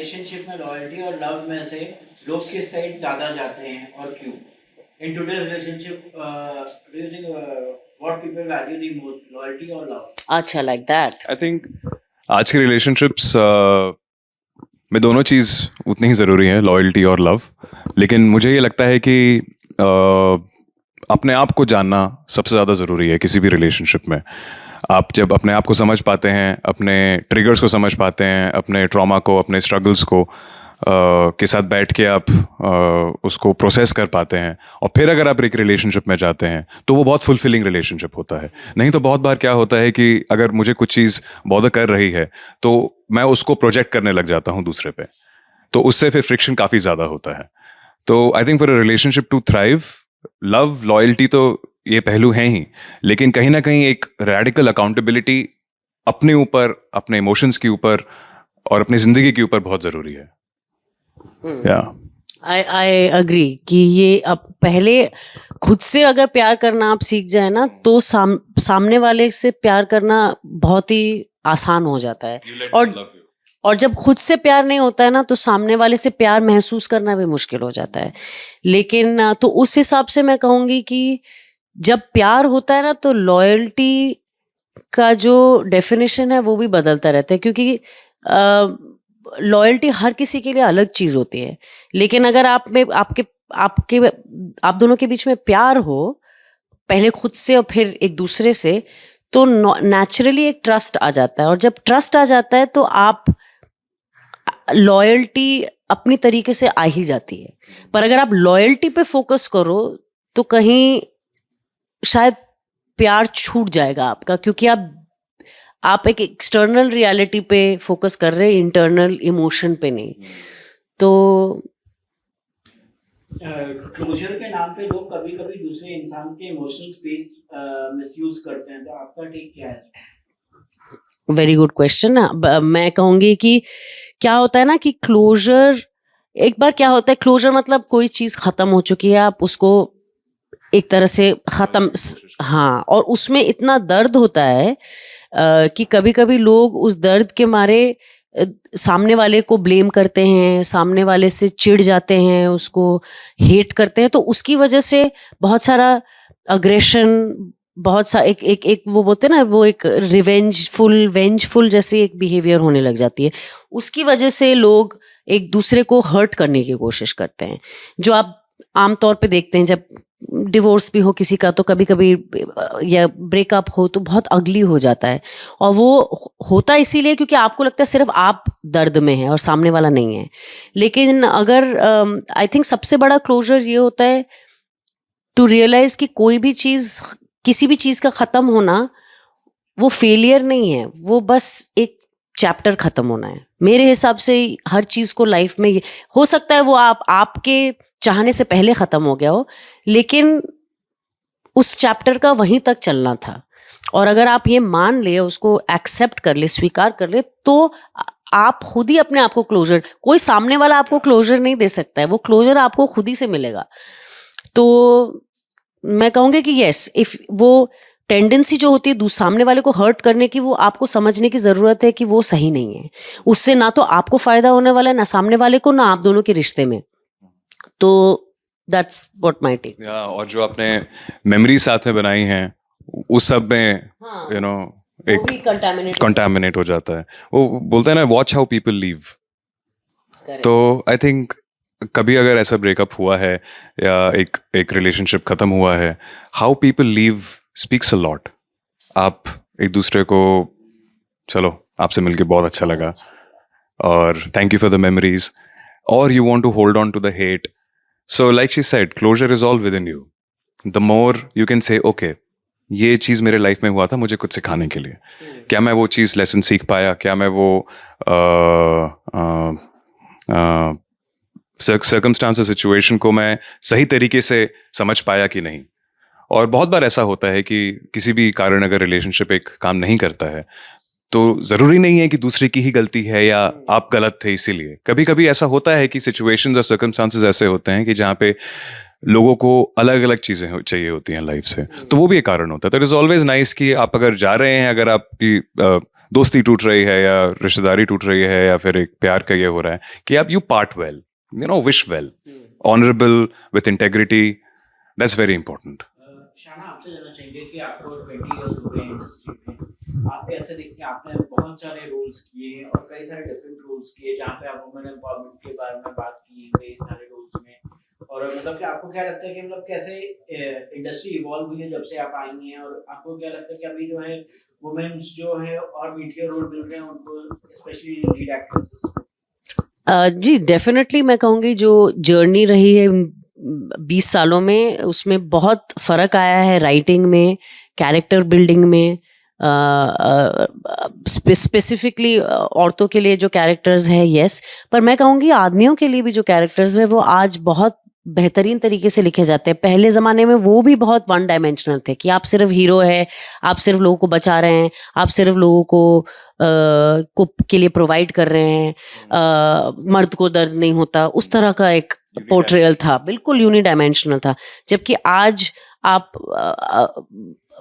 Relationship में loyalty और love में से लोग किस साइड ज़्यादा जाते हैं और क्यों? In today's relationship, do you think what people value the most, loyalty or love? अच्छा, like that. आई थिंक आज के रिलेशनशिप्स में दोनों चीज़ उतनी ही ज़रूरी है, लॉयल्टी और लव. लेकिन मुझे ये लगता है कि अपने आप को जानना सबसे ज़्यादा ज़रूरी है किसी भी रिलेशनशिप में. आप जब अपने आप को समझ पाते हैं, अपने ट्रिगर्स को समझ पाते हैं, अपने ट्रॉमा को, अपने स्ट्रगल्स को के साथ बैठ के आप उसको प्रोसेस कर पाते हैं, और फिर अगर आप एक रिलेशनशिप में जाते हैं तो वो बहुत फुलफिलिंग रिलेशनशिप होता है. नहीं तो बहुत बार क्या होता है कि अगर मुझे कुछ चीज़ बॉदर कर रही है तो मैं उसको प्रोजेक्ट करने लग जाता हूँ दूसरे पे, तो उससे फिर फ्रिक्शन काफ़ी ज़्यादा होता है. तो I think for a relationship to thrive, love, loyalty तो ये पहलू हैं ही, लेकिन कहीं ना कहीं एक रेडिकल अकाउंटेबिलिटी अपने ऊपर, अपने इमोशंस के ऊपर और अपनी ज़िंदगी के ऊपर बहुत ज़रूरी है. आई अग्री कि ये अब पहले खुद से अगर प्यार करना आप सीख जाए ना तो सामने वाले से प्यार करना बहुत ही आसान हो जाता है. और जब खुद से प्यार नहीं होता है ना तो सामने वाले से प्यार महसूस करना भी मुश्किल हो जाता है. लेकिन तो उस हिसाब से मैं कहूँगी कि जब प्यार होता है ना तो लॉयल्टी का जो डेफिनेशन है वो भी बदलता रहता है, क्योंकि लॉयल्टी हर किसी के लिए अलग चीज होती है. लेकिन अगर आप दोनों के बीच में प्यार हो, पहले खुद से और फिर एक दूसरे से, तो नेचुरली एक ट्रस्ट आ जाता है. और जब ट्रस्ट आ जाता है तो आप लॉयल्टी अपनी तरीके से आ ही जाती है. पर अगर आप लॉयल्टी पे फोकस करो तो कहीं शायद प्यार छूट जाएगा आपका, क्योंकि आप एक एक्सटर्नल रियलिटी पे फोकस कर रहे हैं, इंटरनल इमोशन पे नहीं. तो क्लोजर के नाम पे लोग कभी कभी दूसरे इंसान के इमोशनल स्पेस मिसयूज करते हैं, तो आपका टेक क्या है? Very good question. मैं कहूँगी कि क्या होता है ना कि क्लोजर, एक बार क्या होता है, क्लोजर मतलब कोई चीज़ ख़त्म हो चुकी है, आप उसको एक तरह से ख़त्म, हाँ, और उसमें इतना दर्द होता है कि कभी कभी लोग उस दर्द के मारे सामने वाले को ब्लेम करते हैं, सामने वाले से चिढ़ जाते हैं, उसको हेट करते हैं. तो उसकी वजह से बहुत सारा अग्रेशन, बहुत सा एक वो बोलते हैं ना, वो एक वेंजफुल जैसे एक बिहेवियर होने लग जाती है. उसकी वजह से लोग एक दूसरे को हर्ट करने की कोशिश करते हैं, जो आप आमतौर पे देखते हैं. जब डिवोर्स भी हो किसी का तो कभी कभी, या ब्रेकअप हो, तो बहुत अगली हो जाता है. और वो होता इसीलिए क्योंकि आपको लगता है सिर्फ आप दर्द में हैं और सामने वाला नहीं है. लेकिन अगर आई थिंक सबसे बड़ा क्लोजर ये होता है टू रियलाइज कि कोई भी चीज़, किसी भी चीज़ का ख़त्म होना वो फेलियर नहीं है, वो बस एक चैप्टर ख़त्म होना है. मेरे हिसाब से हर चीज़ को लाइफ में हो सकता है वो आपके चाहने से पहले ख़त्म हो गया हो, लेकिन उस चैप्टर का वहीं तक चलना था. और अगर आप ये मान ले, उसको एक्सेप्ट कर ले, स्वीकार कर ले, तो आप खुद ही अपने आप को क्लोजर, कोई सामने वाला आपको क्लोजर नहीं दे सकता है, वो क्लोजर आपको खुद ही से मिलेगा. तो मैं कहूँगी कि यस, इफ वो टेंडेंसी जो होती है सामने वाले को हर्ट करने की, वो आपको समझने की ज़रूरत है कि वो सही नहीं है. उससे ना तो आपको फ़ायदा होने वाला है, ना सामने वाले को, ना आप दोनों के रिश्ते में. तो दैट्स व्हाट माय टेक. और जो आपने मेमोरी साथ में बनाई हैं उस सब में यू नो एक कंटामिनेट हो जाता है. वो बोलते हैं ना, वॉच हाउ पीपल लीव. तो आई थिंक कभी अगर ऐसा ब्रेकअप हुआ है या एक रिलेशनशिप खत्म हुआ है, how people leave speaks a lot. आप एक दूसरे को, चलो आपसे मिलके बहुत अच्छा लगा और thank you for the memories, और you want to hold on to the hate. So like she said, closure is all within you. The more you can say, okay, ये चीज़ मेरे लाइफ में हुआ था मुझे कुछ सिखाने के लिए, क्या मैं वो चीज़ लेसन सीख पाया, क्या मैं वो सर्कमस्टांस सिचुएशन को मैं सही तरीके से समझ पाया कि नहीं. और बहुत बार ऐसा होता है कि किसी भी कारण अगर रिलेशनशिप एक काम नहीं करता है तो ज़रूरी नहीं है कि दूसरे की ही गलती है या आप गलत थे इसीलिए. कभी कभी ऐसा होता है कि सिचुएशंस और सर्कमस्टांसेस ऐसे होते हैं कि जहाँ पे लोगों को अलग अलग चीज़ें चाहिए होती हैं लाइफ से, तो वो भी एक कारण होता है. तो इट इज़ ऑलवेज नाइस कि आप अगर जा रहे हैं, अगर आपकी दोस्ती टूट रही है या रिश्तेदारी टूट रही है या फिर एक प्यार का ये हो रहा है कि आप you part well, you know, wish well, honourable, with integrity, that's very important. शाना, आपसे जानना चाहेंगे कि आपको 20 इयर्स हो गए इंडस्ट्री में, आप कैसे देखते हैं? आपने बहुत सारे रोल्स किए और कई सारे डिफरेंट रोल्स किए जहाँ पे आप वुमेन एम्पावरमेंट के बारे में बात की कई सारे रोल्स में, और मतलब कि आपको क्या लगता है कि मतलब कैसे इंडस्ट्री इवॉल्व हुई है जब से आप आई हैं, और आपको क्या लगता है कि अभी जो है वुमेन्स जो है और मीडिया रोल मिल रहे हैं उनको, स्पेशली लीड एक्ट्रेसेस? जी डेफिनेटली मैं कहूँगी जो जर्नी रही है 20 सालों में, उसमें बहुत फ़र्क आया है राइटिंग में, कैरेक्टर बिल्डिंग में। स्पेसिफिकली औरतों के लिए जो कैरेक्टर्स हैं, यस, पर मैं कहूँगी आदमियों के लिए भी जो कैरेक्टर्स हैं वो आज बहुत बेहतरीन तरीके से लिखे जाते हैं। पहले ज़माने में वो भी बहुत वन डायमेंशनल थे कि आप सिर्फ हीरो है, आप सिर्फ लोगों को बचा रहे हैं, आप सिर्फ लोगों को के लिए प्रोवाइड कर रहे हैं, मर्द को दर्द नहीं होता, उस तरह का एक पोर्ट्रेयल था, बिल्कुल यूनिडायमेंशनल था। जबकि आज आप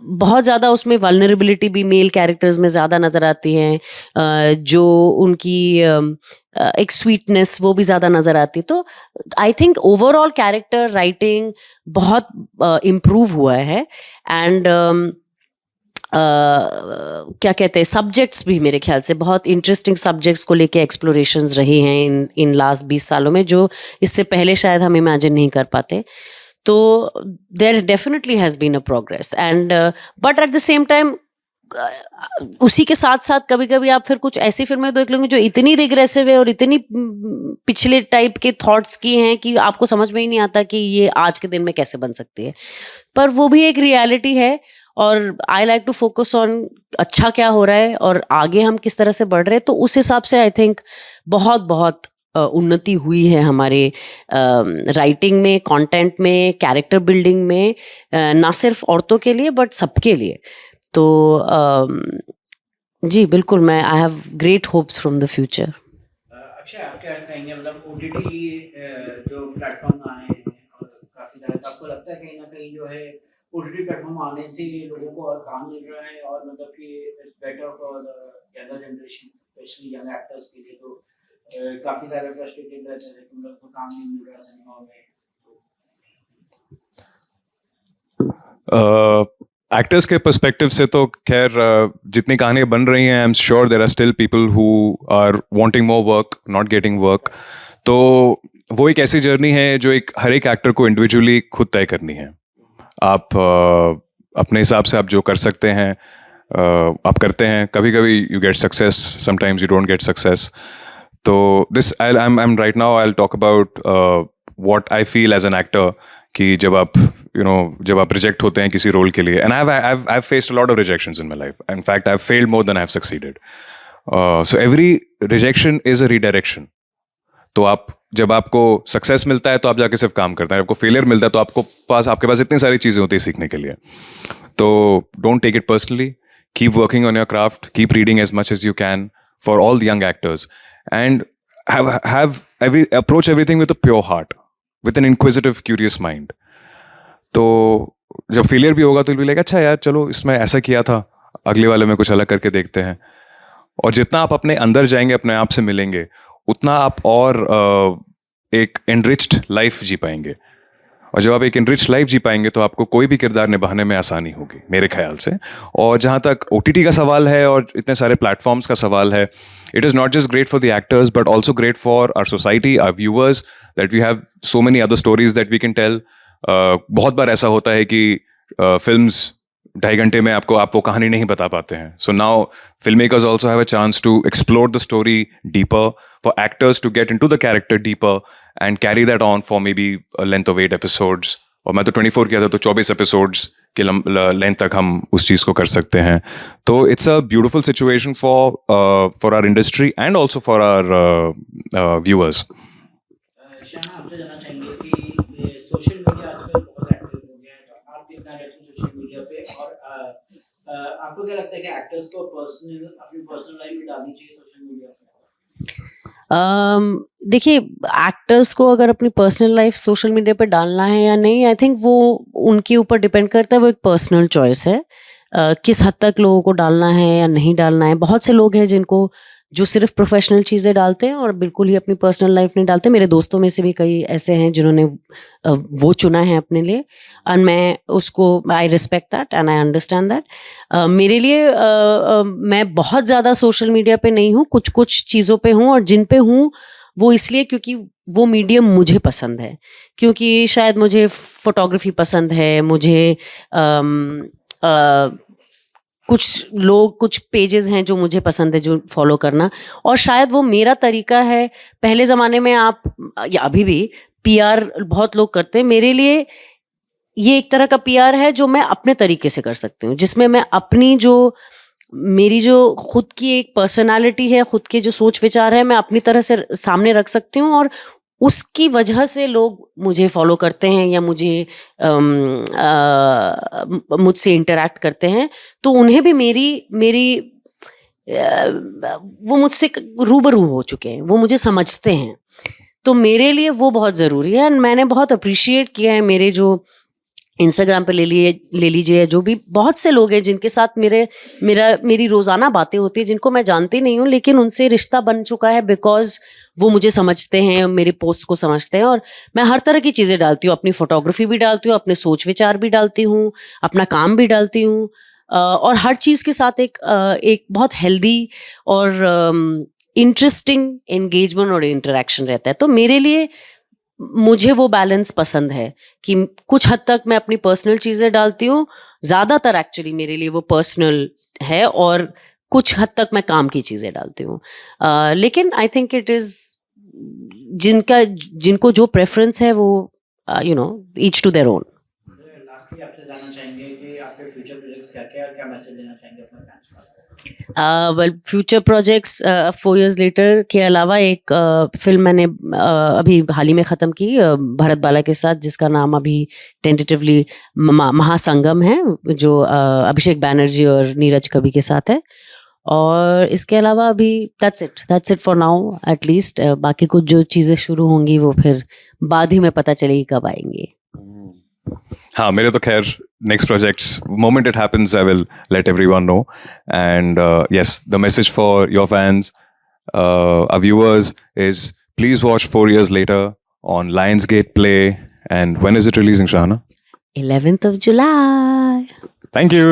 बहुत ज़्यादा उसमें वल्नरेबिलिटी भी मेल कैरेक्टर्स में ज़्यादा नज़र आती हैं, जो उनकी एक स्वीटनेस वो भी ज़्यादा नज़र आती है। तो I think overall character writing बहुत इम्प्रूव हुआ है। एंड क्या कहते हैं, सब्जेक्ट्स भी मेरे ख्याल से बहुत इंटरेस्टिंग सब्जेक्ट्स को लेके एक्सप्लोरेशंस रही हैं इन लास्ट 20 सालों में, जो इससे पहले शायद हम इमेजिन नहीं कर पाते। तो there definitely has been a progress, and but at the same time उसी के साथ साथ कभी कभी आप फिर कुछ ऐसी फिल्में देख लेंगे जो इतनी रिग्रेसिव है और इतनी पिछले टाइप के थॉट्स की हैं कि आपको समझ में ही नहीं आता कि ये आज के दिन में कैसे बन सकती है। पर वो भी एक रियलिटी है, और I like to focus on अच्छा क्या हो रहा है और आगे हम किस तरह से बढ़ रहे हैं। तो उस हिसाब से आई थिंक बहुत बहुत उन्नति हुई है हमारे राइटिंग में, कंटेंट में, कैरेक्टर बिल्डिंग में, ना सिर्फ औरतों के लिए बट सबके लिए। तो जी बिल्कुल, मैं I have great hopes from the future. Akshay, आप क्या कहेंगे, मतलब ओटीटी जो प्लेटफॉर्म आए हैं और काफ़ी ज़्यादा, आपको लगता है कहीं ना कहीं जो है ओटीटी प्लेटफॉर्म आने से लोगों को और काम मिल रहा है, और मतलब कि it's better for the younger generation, specially young actors के लिए, तो काफ़ी सारे फ्रस्ट्रेटेड रहते हैं कि मतलब को काम नहीं मिल रहा सिनेमा में? एक्टर्स के पर्सपेक्टिव से तो खैर जितनी कहानियाँ बन रही हैं, I am sure there are still people who are wanting more work, not getting work. तो वो एक ऐसी जर्नी है जो एक हर एक एक्टर को इंडिविजुअली खुद तय करनी है। आप अपने हिसाब से आप जो कर सकते हैं आप करते हैं। कभी कभी you get success, sometimes you don't get success. तो this I am right now I will talk about what I feel as an actor, कि जब आप जब आप रिजेक्ट होते हैं किसी रोल के लिए, and I have faced a lot of rejections in my life, in fact I have failed more than I have succeeded. So every rejection is a redirection. तो आप जब आपको सक्सेस मिलता है तो आप जाके सिर्फ काम करते हैं, आपको फेलियर मिलता है तो आपके पास इतनी सारी चीज़ें होती है सीखने के लिए। तो don't take it personally, keep working on your craft, keep reading as much as you can for all the young actors, and approach everything with a pure heart, with an inquisitive, curious mind. तो जब failure भी होगा तो भी लगा अच्छा यार चलो इसमें ऐसा किया था, अगले वाले में कुछ अलग करके देखते हैं। और जितना आप अपने अंदर जाएंगे, अपने आप से मिलेंगे, उतना आप और एक एनरिच्ड लाइफ जी पाएंगे। और जब आप एक एनरिच्ड लाइफ जी पाएंगे तो आपको कोई भी किरदार निभाने में आसानी होगी, मेरे ख्याल से। और जहाँ तक OTT का सवाल है और इतने सारे प्लेटफॉर्म्स का सवाल है, it is not just great for the actors but also great for our society, our viewers, that we have so many other stories that we can tell. बहुत बार ऐसा होता है कि फिल्म्स 2.5 घंटे में आप वो कहानी नहीं बता पाते हैं। So now film makers also have a chance to explore the story deeper, for actors to get into the character deeper and carry that on for may be length of 8 episodes. और मैं तो 24 किया था, तो 24 episodes के length तक हम उस चीज़ को कर सकते हैं। तो it's a beautiful situation for our industry and also for our viewers. Shana, आपसे जानना चाहेंगे कि सोशल मीडिया आजकल बहुत एक्टिव हो गया है, तो आप कितना रहते हैं सोशल मीडिया पे, और आपको क्या लगता है कि एक्टर्स को अपनी पर्सनल लाइफ में डालनी चाहिए सोशल मीडिया पे? देखिए, एक्टर्स को अगर अपनी पर्सनल लाइफ सोशल मीडिया पे डालना है या नहीं, आई थिंक वो उनके ऊपर डिपेंड करता है, वो एक पर्सनल चॉइस है। किस हद तक लोगों को डालना है या नहीं डालना है। बहुत से लोग हैं जिनको जो सिर्फ प्रोफेशनल चीज़ें डालते हैं और बिल्कुल ही अपनी पर्सनल लाइफ नहीं डालते। मेरे दोस्तों में से भी कई ऐसे हैं जिन्होंने वो चुना है अपने लिए, और मैं उसको I respect that and I understand that. मेरे लिए मैं बहुत ज़्यादा सोशल मीडिया पे नहीं हूँ, कुछ कुछ चीज़ों पे हूँ, और जिन पे हूँ वो इसलिए क्योंकि वो मीडियम मुझे पसंद है, क्योंकि शायद मुझे फोटोग्राफी पसंद है, मुझे कुछ लोग, कुछ पेजेस हैं जो मुझे पसंद है जो फॉलो करना, और शायद वो मेरा तरीका है। पहले ज़माने में आप, या अभी भी पीआर बहुत लोग करते हैं, मेरे लिए ये एक तरह का पीआर है जो मैं अपने तरीके से कर सकती हूँ, जिसमें मैं अपनी मेरी जो खुद की एक पर्सनालिटी है, खुद के जो सोच विचार है, मैं अपनी तरह से सामने रख सकती हूँ, और उसकी वजह से लोग मुझे फॉलो करते हैं या मुझसे इंटरेक्ट करते हैं, तो उन्हें भी मेरी वो मुझसे रूबरू हो चुके हैं, वो मुझे समझते हैं, तो मेरे लिए वो बहुत ज़रूरी है। मैंने बहुत अप्रिशिएट किया है मेरे जो इंस्टाग्राम पे ले लीजिए, जो भी बहुत से लोग हैं जिनके साथ मेरी रोज़ाना बातें होती है, जिनको मैं जानती नहीं हूँ, लेकिन उनसे रिश्ता बन चुका है बिकॉज वो मुझे समझते हैं, मेरे पोस्ट को समझते हैं। और मैं हर तरह की चीज़ें डालती हूँ, अपनी फोटोग्राफी भी डालती हूँ, अपने सोच विचार भी डालती हूँ, अपना काम भी डालती हूँ, और हर चीज़ के साथ एक बहुत हेल्दी और इंटरेस्टिंग एंगेजमेंट और इंटरेक्शन रहता है। तो मेरे लिए मुझे वो बैलेंस पसंद है कि कुछ हद तक मैं अपनी पर्सनल चीज़ें डालती हूँ, ज़्यादातर एक्चुअली मेरे लिए वो पर्सनल है, और कुछ हद तक मैं काम की चीज़ें डालती हूँ। लेकिन आई थिंक इट इज़ जिनको जो प्रेफरेंस है वो each to their own. Lastly आपसे जानना चाहेंगे कि आपके फ्यूचर प्रोजेक्ट्स क्या-क्या और क्या मैसेज देना चाहेंगे अपने फैंस को? Well, future projects 4 years later के अलावा एक फिल्म मैंने अभी हाल ही में ख़त्म की भरत बाला के साथ, जिसका नाम अभी टेंटेटिवली महासंगम है, जो अभिषेक बैनर्जी और नीरज कवि के साथ है। और इसके अलावा अभी that's it for now at least. बाकी कुछ जो चीज़ें शुरू होंगी वो फिर बाद ही में पता चलेगी कब आएंगी। हाँ, मेरे तो खैर next projects, moment it happens, I will let everyone know. And yes, the message for your fans, our viewers, is please watch 4 years later on Lionsgate Play. And when is it releasing, Shahana? 11th of July. Thank you.